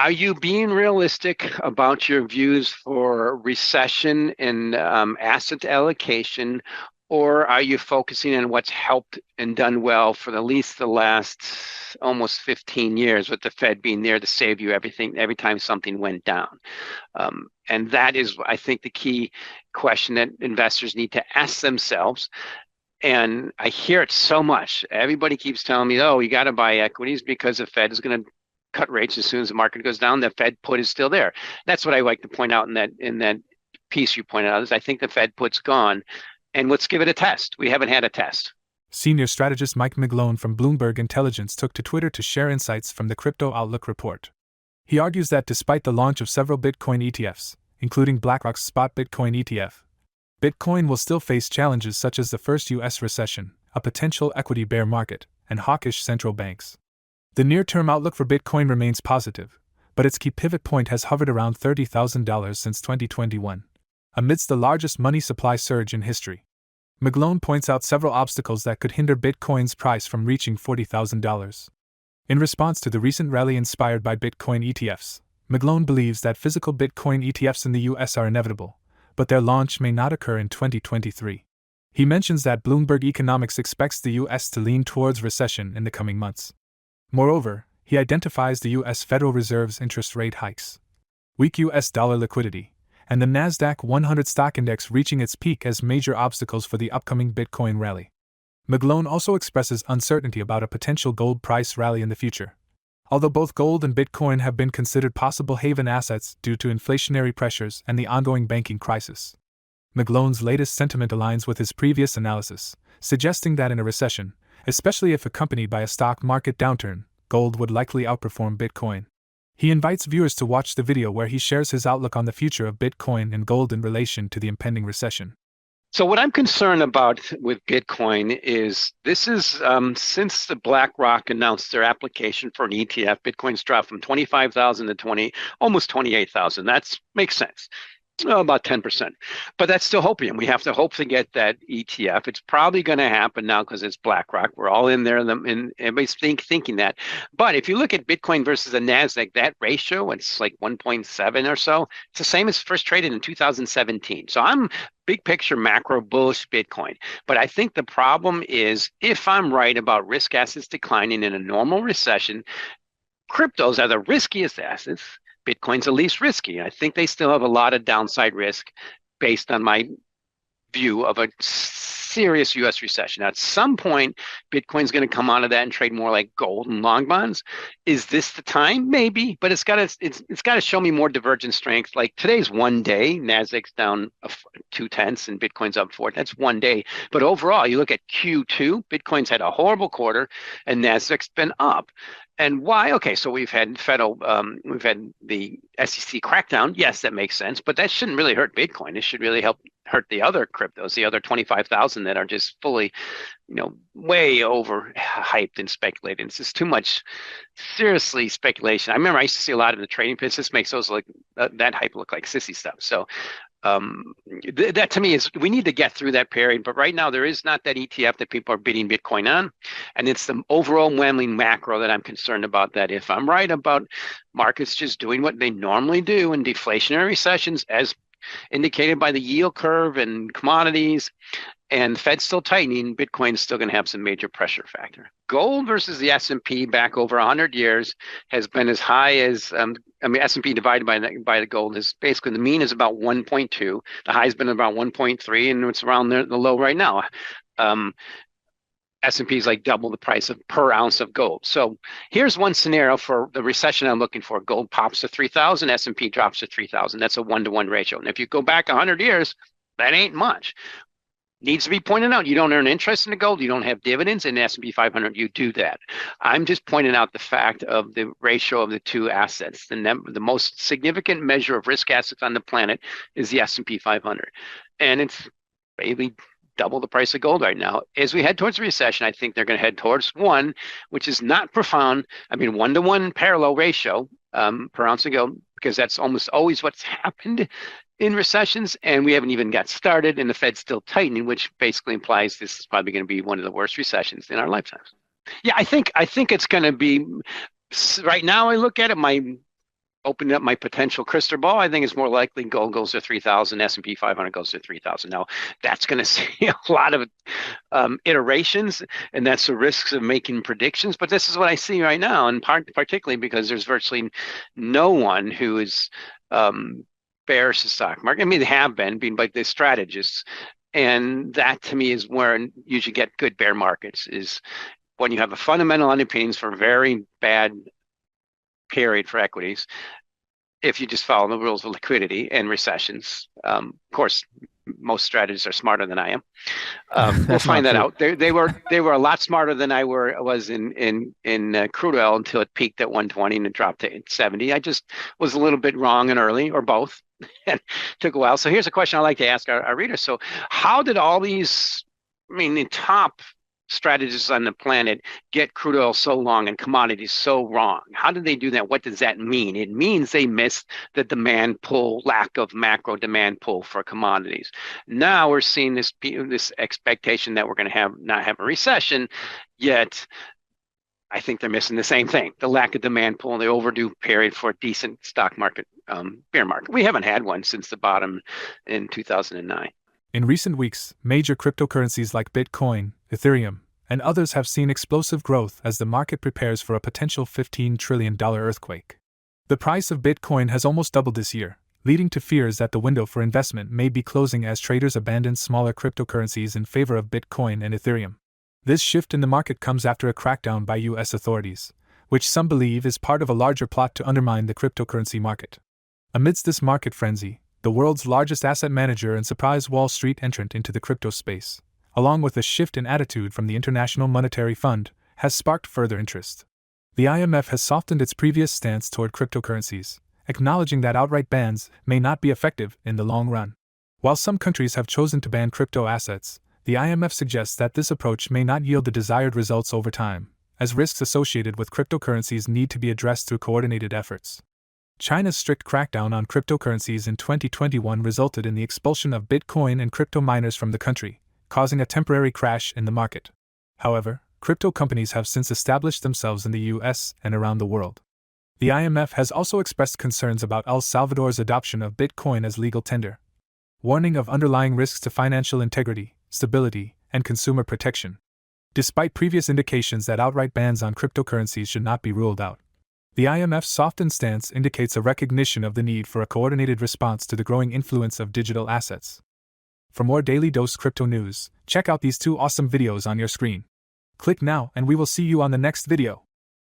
Are you being realistic about your views for recession and asset allocation, or are you focusing on what's helped and done well for at least the last almost 15 years, with the Fed being there to save you everything every time something went down? And that is, I think, the key question that investors need to ask themselves. And I hear it so much. Everybody keeps telling me, "Oh, you got to buy equities because the Fed is going to cut rates as soon as the market goes down." The Fed put is still there. That's what I like to point out in that piece you pointed out. Is I think the Fed put's gone, and let's give it a test. We haven't had a test. Senior strategist Mike McGlone from Bloomberg Intelligence took to Twitter to share insights from the Crypto Outlook report. He argues that despite the launch of several Bitcoin ETFs, including BlackRock's Spot Bitcoin ETF, Bitcoin will still face challenges such as the first U.S. recession, a potential equity bear market, and hawkish central banks. The near-term outlook for Bitcoin remains positive, but its key pivot point has hovered around $30,000 since 2021, amidst the largest money supply surge in history. McGlone points out several obstacles that could hinder Bitcoin's price from reaching $40,000. In response to the recent rally inspired by Bitcoin ETFs, McGlone believes that physical Bitcoin ETFs in the U.S. are inevitable, but their launch may not occur in 2023. He mentions that Bloomberg Economics expects the U.S. to lean towards recession in the coming months. Moreover, he identifies the U.S. Federal Reserve's interest rate hikes, weak U.S. dollar liquidity, and the Nasdaq 100 stock index reaching its peak as major obstacles for the upcoming Bitcoin rally. McGlone also expresses uncertainty about a potential gold price rally in the future. Although both gold and Bitcoin have been considered possible haven assets due to inflationary pressures and the ongoing banking crisis, McGlone's latest sentiment aligns with his previous analysis, suggesting that in a recession, especially if accompanied by a stock market downturn, gold would likely outperform Bitcoin. He invites viewers to watch the video where he shares his outlook on the future of Bitcoin and gold in relation to the impending recession. So what I'm concerned about with Bitcoin is this is since the BlackRock announced their application for an ETF, Bitcoin's dropped from 25,000 to almost 28,000. That makes sense. About 10%. But that's still hopium. We have to hope to get that ETF. It's probably going to happen now because it's BlackRock. We're all in there, and everybody's thinking that. But if you look at Bitcoin versus the NASDAQ, that ratio, it's like 1.7 or so. It's the same as first traded in 2017. So I'm big picture macro bullish Bitcoin. But I think the problem is if I'm right about risk assets declining in a normal recession, cryptos are the riskiest assets. Bitcoin's the least risky. I think they still have a lot of downside risk based on my view of a serious U.S. recession. At some point, Bitcoin's going to come out of that and trade more like gold and long bonds. Is this the time? Maybe, but it's got to show me more divergent strength. Like today's one day, Nasdaq's down 0.2 and Bitcoin's up 4. That's one day. But overall, you look at Q2, Bitcoin's had a horrible quarter, and Nasdaq's been up. And why? Okay, so we've had we've had the SEC crackdown. Yes, that makes sense, but that shouldn't really hurt Bitcoin. It should really hurt the other cryptos, the other 25,000 that are just fully, way overhyped and speculated. It's just too much, seriously, speculation. I remember I used to see a lot of the trading pits. This makes those like that hype look like sissy stuff. So that to me is we need to get through that period. But right now there is not that ETF that people are bidding Bitcoin on, and it's the overwhelming macro that I'm concerned about. That if I'm right about markets just doing what they normally do in deflationary recessions, as indicated by the yield curve and commodities, and the Fed's still tightening, Bitcoin's still going to have some major pressure factor. Gold versus the S&P back over 100 years has been as high as, S&P divided by the gold is basically, the mean is about 1.2. The high's been about 1.3, and it's around the low right now. S&P is like double the price of per ounce of gold. So here's one scenario for the recession I'm looking for. Gold pops to 3,000, S&P drops to 3,000. That's a 1-to-1 ratio. And if you go back 100 years, that ain't much. Needs to be pointed out, you don't earn interest in the gold, you don't have dividends in the S&P 500, you do that. I'm just pointing out the fact of the ratio of the two assets. The most significant measure of risk assets on the planet is the S&P 500. And it's maybe double the price of gold right now. As we head towards a recession, I think they're going to head towards one, which is not profound. 1-to-1 parallel ratio per ounce of gold, because that's almost always what's happened in recessions, and we haven't even got started, and the Fed's still tightening, which basically implies this is probably going to be one of the worst recessions in our lifetimes. Yeah, I think it's going to be. Right now, I look at it. My opening up my potential crystal ball, I think it's more likely gold goes to 3,000, S&P 500 goes to 3,000. Now, that's going to see a lot of iterations, and that's the risks of making predictions. But this is what I see right now, and particularly because there's virtually no one who is bearish the stock market. I mean, they have been like the strategists, and that to me is where you should get good bear markets, is when you have a fundamental underpinnings for a very bad period for equities. If you just follow the rules of liquidity and recessions, of course, most strategists are smarter than I am. We'll find that out. They were a lot smarter than I was in crude oil until it peaked at 120 and it dropped to 70. I just was a little bit wrong and early, or both. And took a while. So here's a question I like to ask our readers. So how did all these, the top strategists on the planet get crude oil so long and commodities so wrong? How did they do that? What does that mean? It means they missed the demand pull, lack of macro demand pull for commodities. Now we're seeing this expectation that we're going to not have a recession, yet I think they're missing the same thing: the lack of demand pull and the overdue period for a decent stock market, bear market. We haven't had one since the bottom in 2009. In recent weeks, major cryptocurrencies like Bitcoin, Ethereum, and others have seen explosive growth as the market prepares for a potential $15 trillion earthquake. The price of Bitcoin has almost doubled this year, leading to fears that the window for investment may be closing as traders abandon smaller cryptocurrencies in favor of Bitcoin and Ethereum. This shift in the market comes after a crackdown by U.S. authorities, which some believe is part of a larger plot to undermine the cryptocurrency market. Amidst this market frenzy, the world's largest asset manager and surprise Wall Street entrant into the crypto space, along with a shift in attitude from the International Monetary Fund, has sparked further interest. The IMF has softened its previous stance toward cryptocurrencies, acknowledging that outright bans may not be effective in the long run. While some countries have chosen to ban crypto assets, the IMF suggests that this approach may not yield the desired results over time, as risks associated with cryptocurrencies need to be addressed through coordinated efforts. China's strict crackdown on cryptocurrencies in 2021 resulted in the expulsion of Bitcoin and crypto miners from the country, causing a temporary crash in the market. However, crypto companies have since established themselves in the US and around the world. The IMF has also expressed concerns about El Salvador's adoption of Bitcoin as legal tender, warning of underlying risks to financial integrity, stability, and consumer protection. Despite previous indications that outright bans on cryptocurrencies should not be ruled out, the IMF's softened stance indicates a recognition of the need for a coordinated response to the growing influence of digital assets. For more Daily Dose Crypto news, check out these 2 awesome videos on your screen. Click now and we will see you on the next video.